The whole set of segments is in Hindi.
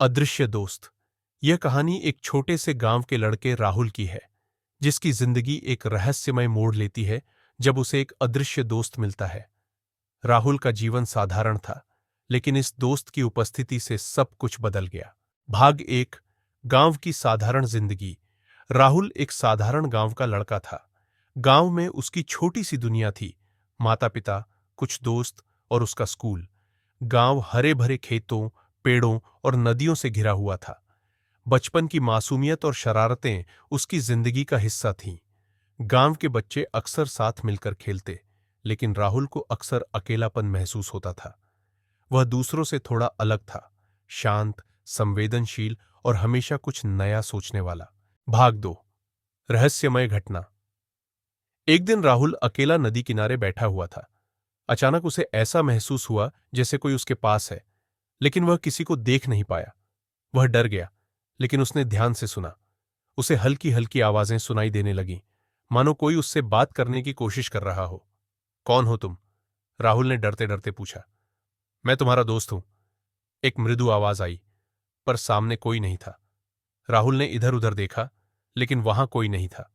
अदृश्य दोस्त। यह कहानी एक छोटे से गांव के लड़के राहुल की है, जिसकी जिंदगी एक रहस्यमय मोड़ लेती है जब उसे एक अदृश्य दोस्त मिलता है। राहुल का जीवन साधारण था, लेकिन इस दोस्त की उपस्थिति से सब कुछ बदल गया। भाग एक। गांव की साधारण जिंदगी। राहुल एक साधारण गांव का लड़का था। गांव में उसकी छोटी सी दुनिया थी। माता पिता, कुछ दोस्त और उसका स्कूल। गांव हरे भरे खेतों, पेड़ों और नदियों से घिरा हुआ था। बचपन की मासूमियत और शरारतें उसकी जिंदगी का हिस्सा थीं। गांव के बच्चे अक्सर साथ मिलकर खेलते, लेकिन राहुल को अक्सर अकेलापन महसूस होता था। वह दूसरों से थोड़ा अलग था, शांत, संवेदनशील और हमेशा कुछ नया सोचने वाला। भाग दो। रहस्यमय घटना। एक दिन राहुल अकेला नदी किनारे बैठा हुआ था। अचानक उसे ऐसा महसूस हुआ जैसे कोई उसके पास है, लेकिन वह किसी को देख नहीं पाया। वह डर गया, लेकिन उसने ध्यान से सुना। उसे हल्की हल्की आवाजें सुनाई देने लगीं, मानो कोई उससे बात करने की कोशिश कर रहा हो। कौन हो तुम? राहुल ने डरते डरते पूछा। मैं तुम्हारा दोस्त हूं, एक मृदु आवाज आई, पर सामने कोई नहीं था। राहुल ने इधर उधर देखा, लेकिन वहां कोई नहीं था।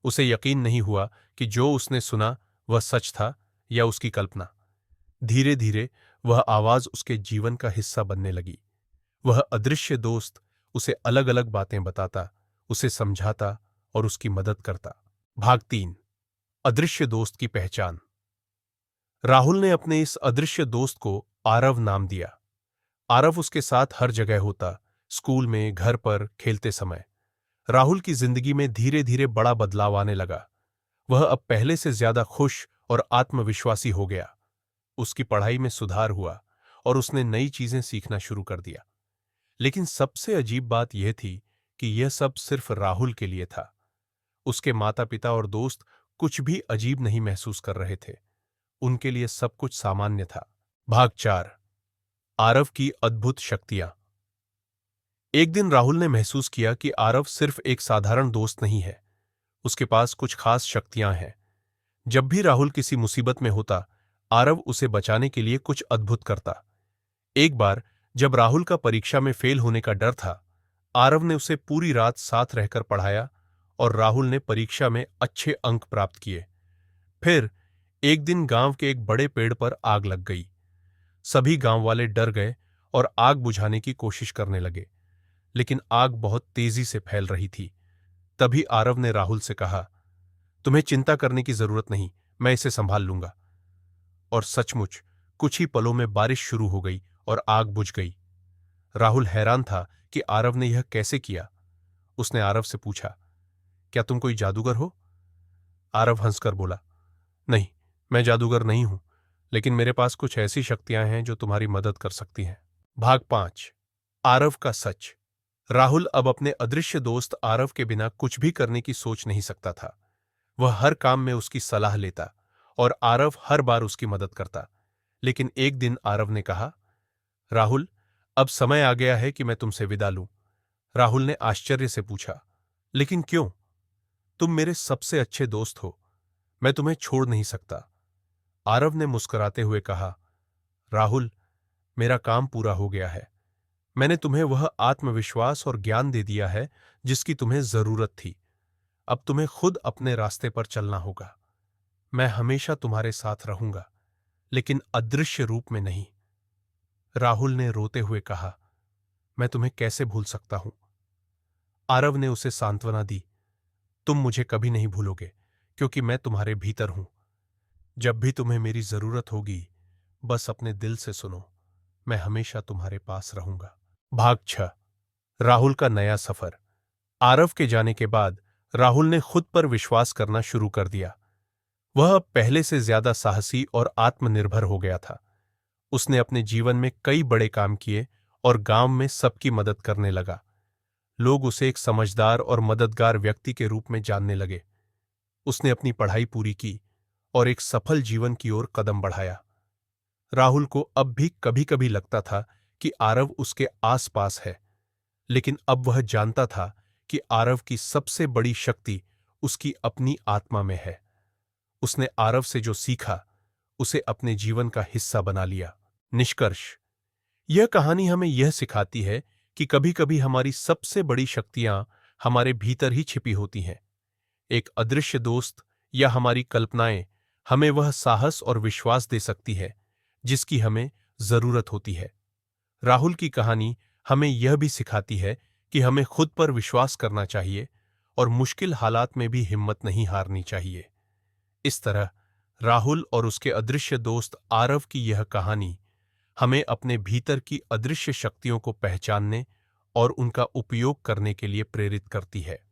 उसे यकीन नहीं हुआ कि जो उसने सुना वह सच था या उसकी कल्पना। धीरे धीरे वह आवाज उसके जीवन का हिस्सा बनने लगी। वह अदृश्य दोस्त उसे अलग अलग बातें बताता, उसे समझाता और उसकी मदद करता। भाग 3। अदृश्य दोस्त की पहचान। राहुल ने अपने इस अदृश्य दोस्त को आरव नाम दिया। आरव उसके साथ हर जगह होता, स्कूल में, घर पर, खेलते समय। राहुल की जिंदगी में धीरे धीरे बड़ा बदलाव आने लगा। वह अब पहले से ज्यादा खुश और आत्मविश्वासी हो गया। उसकी पढ़ाई में सुधार हुआ और उसने नई चीजें सीखना शुरू कर दिया। लेकिन सबसे अजीब बात यह थी कि यह सब सिर्फ राहुल के लिए था। उसके माता पिता और दोस्त कुछ भी अजीब नहीं महसूस कर रहे थे। उनके लिए सब कुछ सामान्य था। भाग 4। आरव की अद्भुत शक्तियां। एक दिन राहुल ने महसूस किया कि आरव सिर्फ एक साधारण दोस्त नहीं है, उसके पास कुछ खास शक्तियां हैं। जब भी राहुल किसी मुसीबत में होता, आरव उसे बचाने के लिए कुछ अद्भुत करता। एक बार जब राहुल का परीक्षा में फेल होने का डर था, आरव ने उसे पूरी रात साथ रहकर पढ़ाया और राहुल ने परीक्षा में अच्छे अंक प्राप्त किए। फिर एक दिन गांव के एक बड़े पेड़ पर आग लग गई। सभी गांव वाले डर गए और आग बुझाने की कोशिश करने लगे, लेकिन आग बहुत तेजी से फैल रही थी। तभी आरव ने राहुल से कहा, तुम्हें चिंता करने की जरूरत नहीं, मैं इसे संभाल लूंगा। और सचमुच कुछ ही पलों में बारिश शुरू हो गई और आग बुझ गई। राहुल हैरान था कि आरव ने यह कैसे किया। उसने आरव से पूछा, क्या तुम कोई जादूगर हो? आरव हंसकर बोला, नहीं, मैं जादूगर नहीं हूं, लेकिन मेरे पास कुछ ऐसी शक्तियां हैं जो तुम्हारी मदद कर सकती हैं। भाग 5। आरव का सच। राहुल अब अपने अदृश्य दोस्त आरव के बिना कुछ भी करने की सोच नहीं सकता था। वह हर काम में उसकी सलाह लेता और आरव हर बार उसकी मदद करता। लेकिन एक दिन आरव ने कहा, राहुल, अब समय आ गया है कि मैं तुमसे विदा लूं। राहुल ने आश्चर्य से पूछा, लेकिन क्यों? तुम मेरे सबसे अच्छे दोस्त हो, मैं तुम्हें छोड़ नहीं सकता। आरव ने मुस्कुराते हुए कहा, राहुल, मेरा काम पूरा हो गया है। मैंने तुम्हें वह आत्मविश्वास और ज्ञान दे दिया है जिसकी तुम्हें जरूरत थी। अब तुम्हें खुद अपने रास्ते पर चलना होगा। मैं हमेशा तुम्हारे साथ रहूंगा, लेकिन अदृश्य रूप में नहीं। राहुल ने रोते हुए कहा, मैं तुम्हें कैसे भूल सकता हूं? आरव ने उसे सांत्वना दी, तुम मुझे कभी नहीं भूलोगे, क्योंकि मैं तुम्हारे भीतर हूं। जब भी तुम्हें मेरी जरूरत होगी, बस अपने दिल से सुनो, मैं हमेशा तुम्हारे पास रहूंगा। भाग 6। राहुल का नया सफर। आरव के जाने के बाद राहुल ने खुद पर विश्वास करना शुरू कर दिया। वह अब पहले से ज्यादा साहसी और आत्मनिर्भर हो गया था। उसने अपने जीवन में कई बड़े काम किए और गांव में सबकी मदद करने लगा। लोग उसे एक समझदार और मददगार व्यक्ति के रूप में जानने लगे। उसने अपनी पढ़ाई पूरी की और एक सफल जीवन की ओर कदम बढ़ाया। राहुल को अब भी कभी कभी लगता था कि आरव उसके आसपास है, लेकिन अब वह जानता था कि आरव की सबसे बड़ी शक्ति उसकी अपनी आत्मा में है। उसने आरव से जो सीखा, उसे अपने जीवन का हिस्सा बना लिया। निष्कर्ष। यह कहानी हमें यह सिखाती है कि कभी-कभी हमारी सबसे बड़ी शक्तियां हमारे भीतर ही छिपी होती हैं। एक अदृश्य दोस्त या हमारी कल्पनाएं हमें वह साहस और विश्वास दे सकती है जिसकी हमें जरूरत होती है। राहुल की कहानी हमें यह भी सिखाती है कि हमें खुद पर विश्वास करना चाहिए और मुश्किल हालात में भी हिम्मत नहीं हारनी चाहिए। इस तरह राहुल और उसके अदृश्य दोस्त आरव की यह कहानी हमें अपने भीतर की अदृश्य शक्तियों को पहचानने और उनका उपयोग करने के लिए प्रेरित करती है।